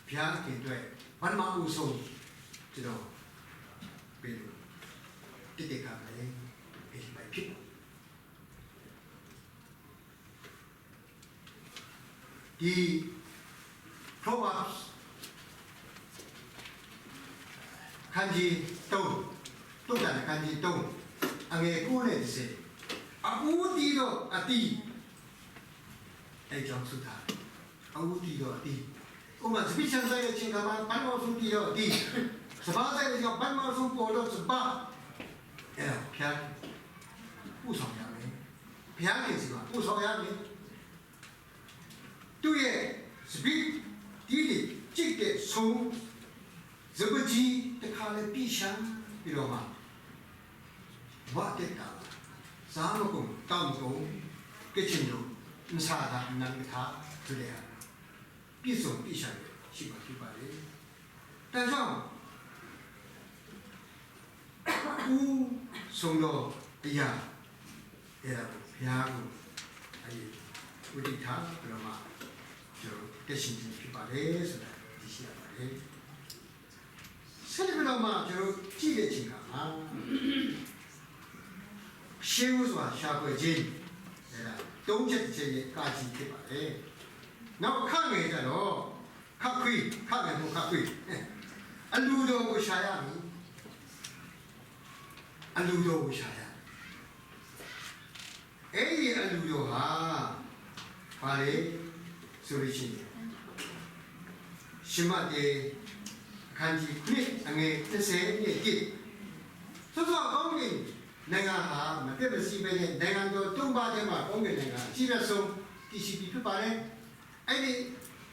ဘုရားခင်အတွက်ဘာမှမဆုံးကျွန်တော်ပြေလို့တိကကလည်းဒီပိုင်ဖြစ်ဒီ Proverbs ခန်းကြီးတုံးတယ်ခန်းကြီးတုံးအငယ်ကိုနဲ့တစ်စက်အပူတီတော့အတီအဲကြောင့်သုသာအပူတီတော့အတီဥမာစပိချန်ဆိုင်ရဲ့ချင်းကမှဘန်မောစုတီတော့အတီစပါးဆိုင်ရဲ့ဘန်မောစုပေါ်တော့စပါအဲ့ဒါဖျားပူဆောင်ရမယ်ဖျားခင်စီကပူဆောင်ရမယ်သူရဲ့စပိတီးကြည့်တဲ့ဆုံးဇပကြီးတခါလေပြရှာပြီးတော့မှဝတ်တဲ့တာစားမကုန်တောင်းကုန်ကချင်တို့မစားတာနန်းထားဆိုတဲ့ပြည့်စုံပြရှာရှိပါဖြစ်ပါလေတန်ဆောင်ဦးဆုံးတော့တရားအဲ့ဒါကိုဘုရားကိုအဲဒီဝိတိထားပြီးတော့မှကျွန်တော်တက်ရှင်ဖြစ်ပါလေဆိုတာသိရှိရပါတယ်ဆက်ပြီးတော့မှကျွန်တော်ကြည့်တဲ့ချိန်ကရှေးဦးစွာရှာဖွေခြင်းအဲ့ဒါသုံးချက်တစ်ချက်ရဲ့ကာကြီးဖြစ်ပါတယ်နောက်ခငယ်ကြတော့ခခွေးခငယ်ကိုခခွေးအလူတော်ကိုရှာရမည်အလူတော်ကိုရှာရအဲ့ဒီအလူတော်ဟာဘာလဲဆိုလို့ရှိရင်ရှမတေခန်းကြီးနှစ်အငယ်30နှစ်ကြည့်စောစောကောင်းကင်နိုင်ငံဟာမပြတ်မစီပဲနဲ့နိုင်ငံတော်တုံးပါတဲ့မှာကောင်းကင်နိုင်ငံအကြီးအဆုံးတည်ရှိပြီးဖြစ်ပါတယ်အဲ့ဒီ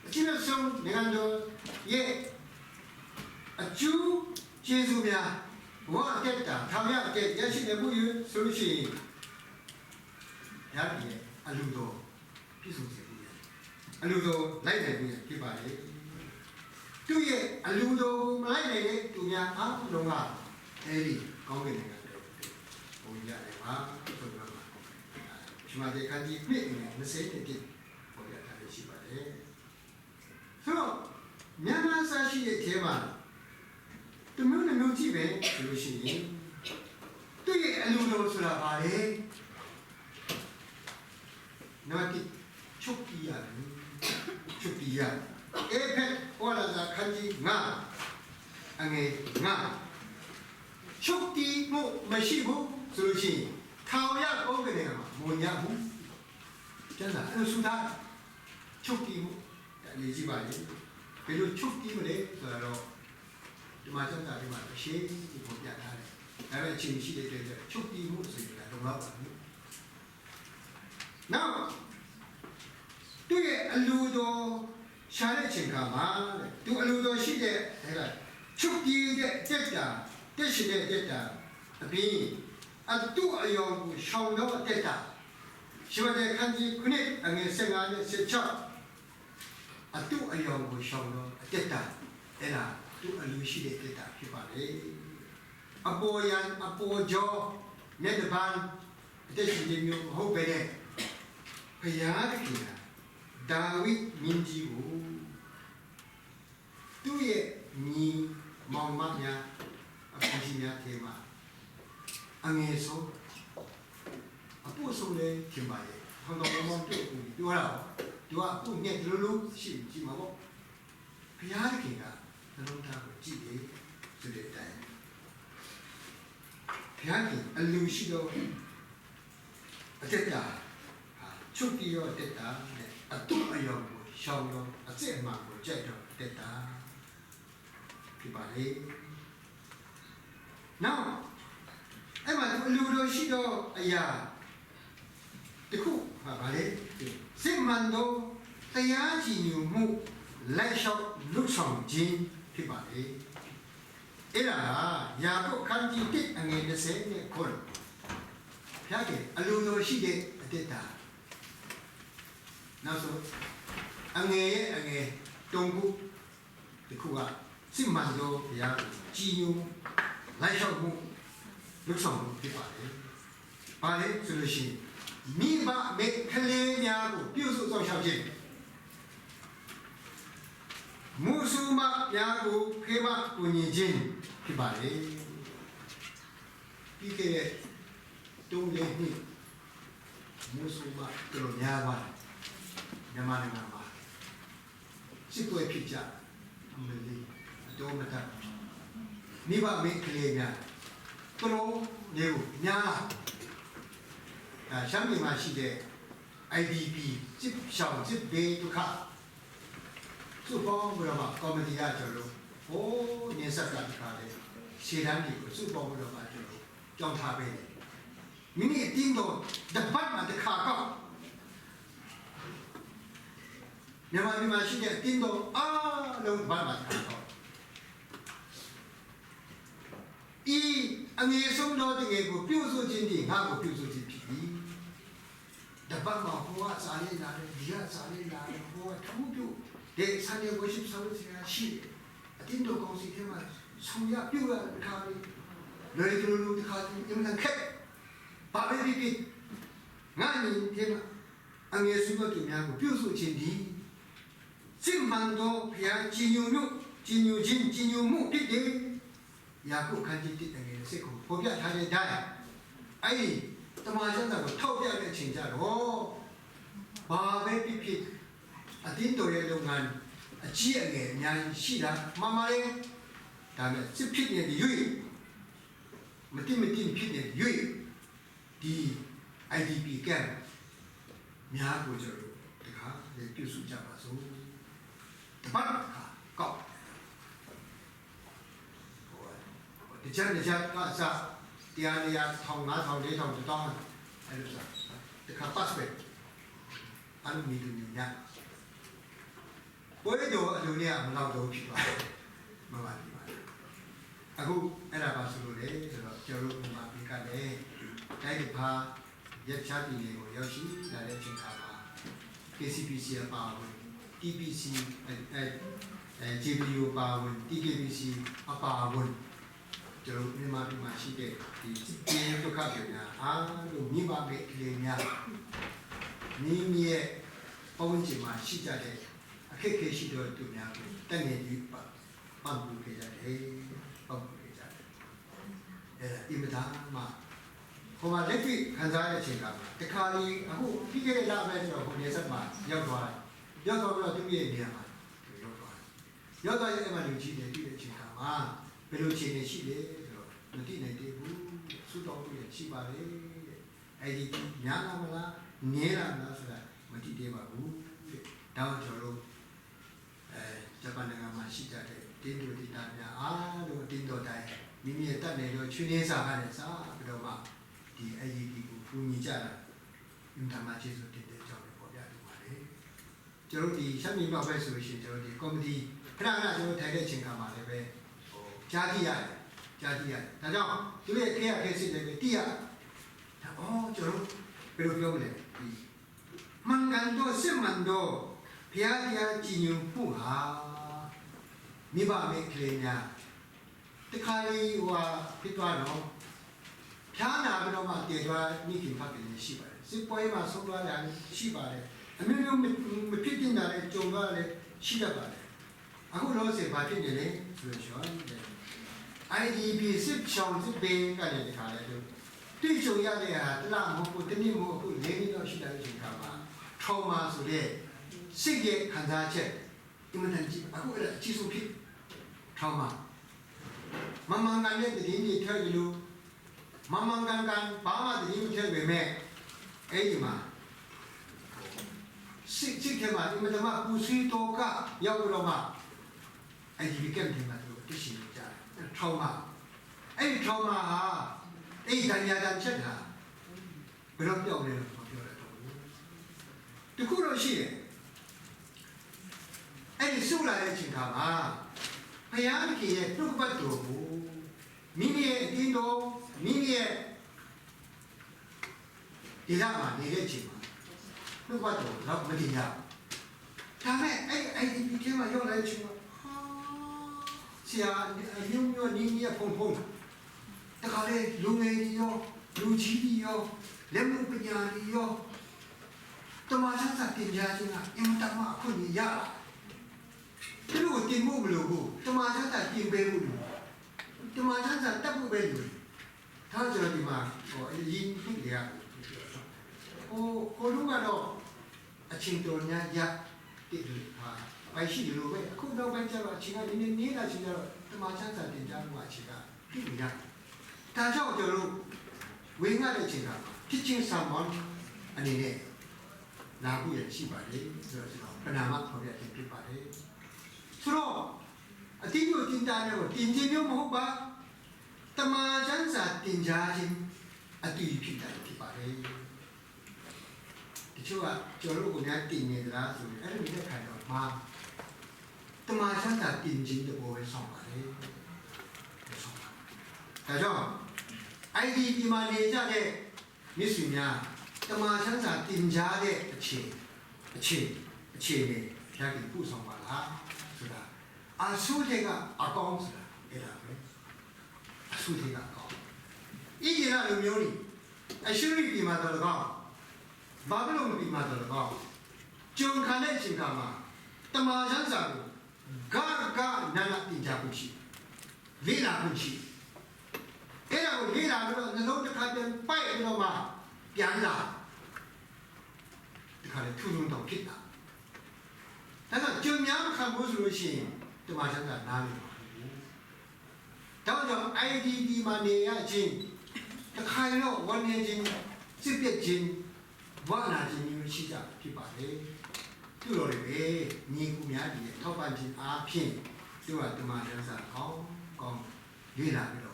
အကြီးအဆုံးနိုင်ငံတော်ရဲ့အကျိုးကျေးဇူးများဘဝအတက်တာထောင်ရအတက်ရရှိနေမှုယူဆိုလို့ရှိရင်ရပြီအလူတော်ပြည့်စုံစေဘူးအလူတော်လိုက်နိုင်ပြီဖြစ်ပါလေသူရဲ့အလူတော်မလိုက်နိုင်တဲ့သူများအားလုံးကအဲဒီကောင်းကင်နိုင်ငံတော်ဘုံရတယ်ပါဆိုတော့ဒီမှာဒီခန်းကြီးပြည့်နေ20နှစ်ပြည့်ပေါ်ရတာရှိပါတယ်ဆိုတော့မြန်မာစာရှိရဲ့အဲမှာတမျိုးတစ်မျိုးကြည့်ပဲဆိုလို့ရှိရင်သူရဲ့အလူတော်ဆိုတာပါလေနောက်တိချုပ်ပြရတယ်ချုပ်ပြရအေဖက်ဟောလာတာခန်းကြီးငါအငယ်ငါချုပ်တီမှုမရှိဘူးဆိုလို့ရှိရင်ထောင်ရကောင်းကနေမှာမွန်ရဘူးကျန်တာအဆူတာချုပ်တီမှုလေ့ကြည့်ပါလေဘယ်လိုချုပ်တီမလဲဆိုတော့ဒီမှာကျန်တာဒီမှာရှင်းဒီပေါ်ပြထားတယ်ဒါပေမဲ့အချိန်ရှိတဲ့အတွက်ချုပ်တီမှုဆိုရင်တော့လောက်ပါဘူးနောက်သူရဲ့အလူတော်ရှားတဲ့အချိန်ခါမှာသူအလူတော်ရှိတဲ့အဲ့ဒါချုပ်တီတဲ့တက်တာတက်ရှိတဲ့တက်တာအပြင်အတူအယောင်ကိုရှောင်းတော့တက်တာရှိတဲ့ခန်းကြီးခုနှစ်အငယ်15နဲ့16အတူအယောင်ကိုရှောင်းတော့တက်တာအဲ့ဒါသူအလူရှိတဲ့တက်တာဖြစ်ပါလေအပေါ်ယံအပေါ်ကျော်မြတ်တပန်းအတက်ရှိတဲ့မျိုးမဟုတ်ပဲတဲ့ဘုရားတခင်ဒါဝိမင်းကြီးကိုသူ့ရဲ့ညီမောင်မများအဖေကြီးများထဲမှာအငယ်ဆုံးအပူဆုံးလေးခင်ပါရဲ့ဟောတော့မောင်တို့ကိုပြောတာသူကအခုနဲ့ဒီလိုရှိကြည့်မှာပေါ့ဘုရားတခင်ကနှလုံးသားကိုကြည့်လေဆိုတဲ့အတိုင်းဘုရားကအလူရှိတော့အတက်တာချုပ်ပြီးတော့တက်တာအတုအယောင်ကိုရှောင်းတော့အစစ်အမှန်ကိုကြိုက်တော့တက်တာ ဖြစ်ပါလေနောက်အဲ့မှာလူတော်ရှိတော့အရာတခုဟာဗါလေစစ်မှန်သောတရားကြည်ညိုမှုလိုက်လျှောက်လွတ်ဆောင်ခြင်းဖြစ်ပါလေအဲ့ဒါယာကုပ်ခန်းကြီး1အငယ်30နဲ့ခွန်ဖျားတယ်အလိုလိုရှိတဲ့အတ္တတာနောက်ဆုံးအငယ်ရဲ့အငယ်တုံခုဒီခုကစစ်မှန်သောဘုရားကြည်ညိုလိုက်လျှောက်မှုလွတ်ဆောင်မှုဖြစ်ပါလေပါလေဆိုလို့ရှိရင်မိဘမေကလေးများကိုပြုစုဆောင်ရှောက်ခြင်းမုဆုမများကိုခေမကူညီခြင်းဖြစ်ပါလေပြီးခဲ့တဲ့တုံးလေးနှစ်မုဆုမတို့များပါမြန်မာနိုင်ငံမှာစစ်ပွဲဖြစ်ကြအမလီအတော်မတတ်မိဘမေကလေးများတို့နေကိုများရှမ်းပြည်မှာရှိတဲ့ IDP စစ်ရှောင်းစစ်ဘေးဒုက္ခစုပေါင်းပြီးတော့ကော်မတီကကျွန်တော်ဟိုးနေဆက်ကတခါလေရှေ့တန်းကြီးကိုစုပေါင်းပြီးတော့ကျွန်တော်ကြောင်းထားပေးတယ်မိမိအတင်းတော့တပတ်မှတစ်ခါကောက်မြန်မာပြည်မှာရှိတဲ့အတင်းတော့အားလုံးဘာမှတစ်ခါကောက်ဤအငယ်ဆုံးသောတကယ်ကိုပြုစုခြင်းဒီငါ့ကိုပြုစုခြင်းဖြစ်ပြီတပတ်မှာဟိုကစားလေးလာတယ်ဒီကစားလေးလာတယ်ဟိုကထူးပြုတဲ့ Sunday worship service ကရှိတယ်အတင်းတော့ကောင်းစီထဲမှာဆောင်ရပြုရတခါလေးလွယ်တူလူတခါလေးအမှန်ခက်ဘာပဲဖြစ်ငါနေဒီမှာအငယ်ဆုံးသောသူများကိုပြုစုခြင်းဒီစစ်မှန်သောဘုရားကြည်ညိုမှုကြည်ညိုခြင်းကြည်ညိုမှုဖြစ်တယ်ယာကုပ်ခန်းကြီး1ငယ်စိတ်ကိုပေါ်ပြထားတဲ့တိုင်းအဲ့ဒီတမန်ကျမ်းစာကိုထောက်ပြတဲ့အချိန်ကြတော့ဘာပဲဖြစ်အတင်းတော်ရဲ့လုပ်ငန်းအကြီးအငယ်အများကြီးရှိတာမှန်ပါတယ်ဒါနဲ့စစ်ဖြစ်နေတဲ့ရွေးမတိဖြစ်နေတဲ့ရွေးဒီ IDP ကံများကိုကျွန်တော်တခါလေပြုစုကြပါစို့တပတ်ခါကောက်ဒီချမ်းကစားတရားနေရာ1500 4000တောင်းအဲ့လိုစားတခါပတ်ပဲအလူမီလူညာဘယ်တော့အလူနေရမလောက်တော့ဖြစ်ပါမပါဘူးအခုအဲ့ဒါပါဆိုလို့လေဆိုတော့ကျော်တို့ဒီမှာပြီးကလည်းတိုက်တဖာရက်ချပြည်နယ်ကိုရောက်ရှိလာတဲ့အချိန်ခါမှာ KCPC အပါဝင် TPC JBU အပါဝင် TKBC အပါဝင်ကျွန်တော်မြန်မာပြည်မှာရှိတဲ့ဒီကျေးဒုက္ခတွေများအားလုံးမိဘပဲကလေးများမိမိရဲ့ပုံစံမှာရှိကြတဲ့အခက်အခဲရှိတဲ့သူများကိုတက်နေပြီးပတ်မှုခဲ့ကြတယ်ပတ်မှုခဲ့ကြတယ်အင်မတန်မှဟိုမှာလက်တွေ့ခံစားရတဲ့အချိန်ကတခါလေးအခုပြီးခဲ့တဲ့လပဲကျွန်တော်ဟိုနေဆက်မှာရောက်သွားတယ်ရောက်တော့ပြီးတော့သူ့ရဲ့နေရာမှာရောက်သွားရဲ့အဲ့မှာလူကြီးတွေတွေ့တဲ့အချိန်ကမှာဘယ်လိုအခြေအနေရှိလဲဆိုတော့မသိနိုင်သေးဘူးသုတော်ပြည့်ရှိပါလေအဲ့ဒီညာလာမလားငဲလာမလားဆိုတာမသိသေးပါဘူးတောင်းကျွန်တော်တို့ဂျပန်နိုင်ငံမှာရှိကြတဲ့တင်းတို့တိတာများအားလုံးတင်းတော်တိုင်းမိမိရဲ့တက်နေတော့ချွေးနေစားရတယ်စားပြီးတော့မှဒီ AED ကိုပူညီကြတာအင်တာမချေဆိုတင်တဲ့အကြောင်းကိုပေါ်ပြနေပါတယ်ကျွန်တော်ဒီရှမ်းပြည်မှာပဲဆိုလို့ရှိရင်ကျွန်တော်ဒီကော်မတီခဏကျွန်တော်ထိုင်တဲ့အချိန်ခါမှာလည်းပဲကြားကြည့်ရတယ်ဒါကြောင့်သူရဲ့ခေတ်ခေတ်စစ်တွေတိရကျွန်တော်ဘယ်လိုပြောမလဲဒီမင်္ဂန်တော့စစ်မှန်တော့ဘုရားတရားကြည်ညိုမှုဟာမိဘမေကလေးများတခါလေးဟိုဖြစ်သွားတော့ဖြားနာပြီးတော့မှတည်သွားမိခင်ဖတ်တယ်ရှိပါတယ်စစ်ပွဲမှာဆုံးသွားတာရှိပါတယ်အမျိုးမျိုးမဖြစ်တင်တာလည်းကြုံသွားတယ်ရှိတတ်ပါတယ်အခုတော့စေဘာဖြစ်နေလဲဆိုတော့ IDP စစ်ချောင်းစစ်ဘေးကလည်းတခါလဲလို့တွေ့ကြုံရတဲ့ဟာတလားမဟုတ်ဘူးတနည်းမဟုတ်ဘူး၄နှစ်တော့ရှိတဲ့အချိန်ခါမှာ trauma ဆိုတဲ့စိတ်ရဲ့ခံစားချက်အမှန်တန်ကြီးအခုအဲ့ဒါအကြီးဆုံးဖြစ် trauma မမန်ကန်တဲ့တည်င်းကြီးထွက်လို့မမန်ကန်ဘာမှတည်င်းမထွက်ပေမဲ့အဲ့ဒီမှာစိတ်ထဲမှာအမှန်တမ်းပူဆွေးတော့ကရောက်တော့မှ IDP ကမ်တင်မှာတို့တရှိနေကြတယ် trauma အဲ့ဒီ trauma ဟာအဲ့ဒီတရားတန်ချက်တာဘယ်တော့ပြောင်းလဲလို့မပြောရတော့ဘူးတခုတော့ရှိတယ်အဲ့ဒီဆုလာတဲ့အချိန်ခါမှာဘုရားသခင်ရဲ့နှုတ်ပတ်တော်ကိုမိမိရဲ့အတင်းတော်မိမိရဲ့ဒီလာမှာနေတဲ့အချိန်မှာနှုတ်ပတ်တော်တော့မတင်ရဘူးဒါမဲ့အဲ့ဒီဒီမှာရောက်လာတဲ့အချိန်မှာဆရာညုံညောနီးနီးဖုံဖုံတခါလေလူငယ်ကြီးရောလူကြီးကြီးရောလက်မှုပညာကြီးရောတမန်ဆက်တင်ကြခြင်းကအင်တမအခုနေရသူတို့တင်မှုမလို့ဘူးတမန်ဆက်တင်ပေးမှုတမန်ဆက်တက်ဖို့ပဲလို့ဒါကြောင့်ဒီမှာဟိုအရင်ဖြစ်ရကိုလူကတော့အချင်းတော်ညာရတည်တယ်ဟာไปရှိတယ်လို့ပဲအခုတော့ပိုင်းကျတော့အချင်းကနည်းနည်းလာချင်းကျတော့တမန်ဆက်တင်ကြမှုအချင်းကပြည်နေရဒါကြောင့်ကျွန်တော်ဝင်းရတဲ့အချိန်ကဖြစ်ချင်းဆာမွန်အနေနဲ့လာဖို့ရရှိပါတယ်ဆိုတော့ကျွန်တော်ပဏာမခေါ်ရတဲ့ဖြစ်ပါတယ်ဆိုတော့အတိအကျတင်တာနဲ့တင်ခြင်းမျိုးမဟုတ်ပါတမန်ကျမ်းစာတင်ကြခြင်းအတူဖြစ်တယ်ဖြစ်ပါတယ်တချို့ကကျွန်တော်တို့ကလည်းတင်နေကြလားဆိုရင်အဲ့ဒီလက်ခံတော့မှာတမန်ကျမ်းစာတင်ခြင်းတဘောပဲဆောင်ပါတယ်ဒါကြောင့် IDP မှာနေကြတဲ့မိတ်ဆွေများတမန်ကျမ်းစာတင်ကြားတဲ့အခြေအနေဓာတ်ကြီးပို့ဆောင်ပါလားဆိုတာအဆူတွေကအကောင်းဆိုတာအဲ့ဒါပဲအဆူတွေကအကောင်းဤဒီလာလိုမျိုးကြီးအရှုရိပြည်မှာတော့ကောင်းဘာဘလုံပြည်မှာတော့ကောင်းဂျုံခံတဲ့အချိန်ကမှာတမန်ကျမ်းစာကိုဂါနာနာတင်ကြားဖို့ရှိလေ့လာဖို့ရှိအဲ့ဒါကိုလေ့လာလို့နှလုံးတစ်ခါပြန်ပိုက်ပြီးတော့မှပြန်လာဒီခါလေးထူးထူးတော့ဖြစ်တာဒါကကြုံများမခံဘူးဆိုလို့ရှိရင်တမန်ကျမ်းစာနားလည်ပါဘူးတောင်းကြောင့် IDP မှာနေရချင်းတစ်ခါတော့ဝန်နေချင်းစစ်ပြစ်ချင်းဝါနာချင်းမျိုးရှိကြဖြစ်ပါလေသူ့တော်တွေပဲညီကူများဒီထောက်ပံ့ခြင်းအားဖြင့်သူကတမန်ကျမ်းစာကောင်းလေ့လာပြီးတော့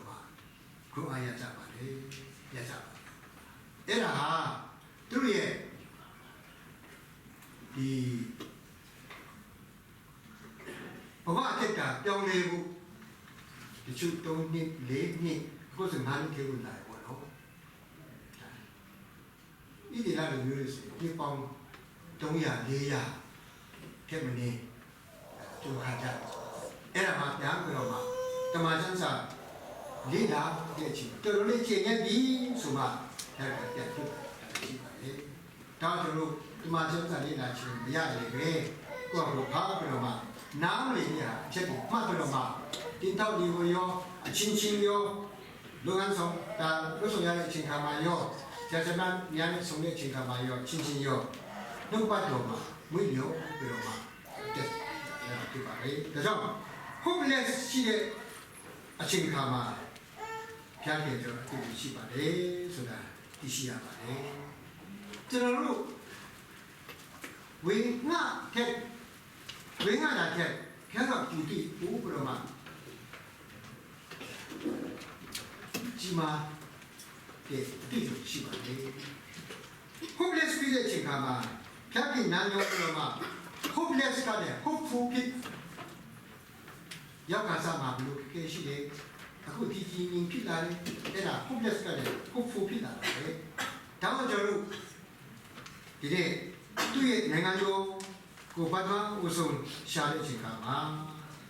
ခုအားရကြပါလေရကြပါအဲ့ဒါဟာသူ့ရဲ့ဒီဘဝအဖြစ်ကပြောင်းလဲဖို့ဒီချုံ3နှစ်4နှစ်ကိုယ်စမှန်းခဲ့လို့လာပေါ့နော်ဤဒီလာလိုမျိုးလို့ဆိုဒီပေါင်း300 400ထက်မနည်းကျိုးခါကြအဲ့ဒါမှပြန်ပြီးတော့မှတမန်ကျမ်းစာလေ့လာတဲ့အချိန်တော်တော်လေးချိန်ရပြီဆိုမှအဲ့ဒါပြန်ဖြစ်ရှိပါလေဒါကျွန်တော်ဒီမှာကျမ်းစာလေ့လာခြင်းမရတယ်ပဲကိုယ့်ကိုဖားပြီးတော့မှနားမလည်ရအချက်ကိုမှတ်ပြီးတော့မှတင်တော့ဒီကိုရောအချင်းချင်းရောလူငန်းဆောင်ဒါလို့ဆိုရတဲ့အချိန်ခါမှာရောကျန်တဲ့ညနေဆုံးတဲ့အချိန်ခါမှာရောချင်းချင်းရောနှုတ်ပတ်တော်မှာမွေးလျော်ပြီးတော့မှတက်ဖြစ်ပါလေဒါကြောင့် hopeless ရှိတဲ့အချိန်ခါမှာဖျားခဲ့ကြတော့အတူရှိပါတယ်ဆိုတာသိရှိရပါတယ်ကျွန်တော်တို့ဝိငါထက်ဖျားကပူတိပူပြီးတော့မှကြီးမာတဲ့အတူရှိပါတယ် hopeless ဖြစ်တဲ့အချိန်ခါမှာဖျားကနာရောပြီးတော့မှ hopeless ကလည်း hopeful ဖြစ်ရောက်ခါစားမှာဘလို့ခေရှိတယ်အခုဒီကြီးရင်ဖြစ်လာတယ်အဲ့ဒါ hopeless ကလည်း hopeful ဖြစ်လာတယ်ဒါမှကျွန်တော်တို့ဒီနေ့သူ့ရဲ့နိုင်ငံတော်ကိုပတ်မှဥဆုံးရှာတဲ့အချိန်ကမှာ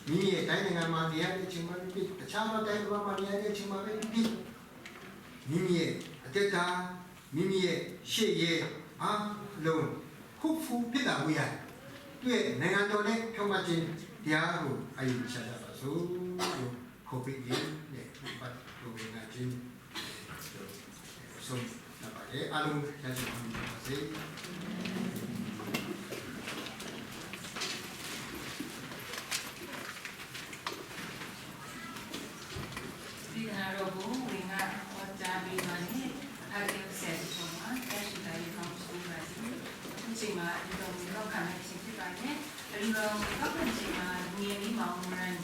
မိမိရဲ့တိုင်းနိုင်ငံမှာနေရတဲ့အချိန်မှာဖြစ်တခြားမတိုင်းဘာမှနေရတဲ့အချိန်မှာပဲဖြစ်မိမိရဲ့အတ္တမိမိရဲ့ရှေ့ရဲ့အားလုံး hopeful ဖြစ်လာဝေးရသူ့ရဲ့နိုင်ငံတော်နဲ့ဖြောင့်မခြင်းတရားကိုအယူရှာကြပါစို့ကိုပိရင်နဲ့ပတ်လို့ငါချင်းဆုံးတာပါလေအားလုံးရရှိပါစေဒီနာရောဘုံဝင်ကဟောကြားပြီးမှလည်းအားလုံးဆက်ဆုံးမှာတက်ရှိတိုင်းအောင်ဆုံးပါစေဒီချိန်မှာဒီတော့လောက်ခံတဲ့အချိန်ဖြစ်ပါတယ်အဲဒီတော့ကောက်တဲ့ချိန်မှာငွေလေးမောင်မရန်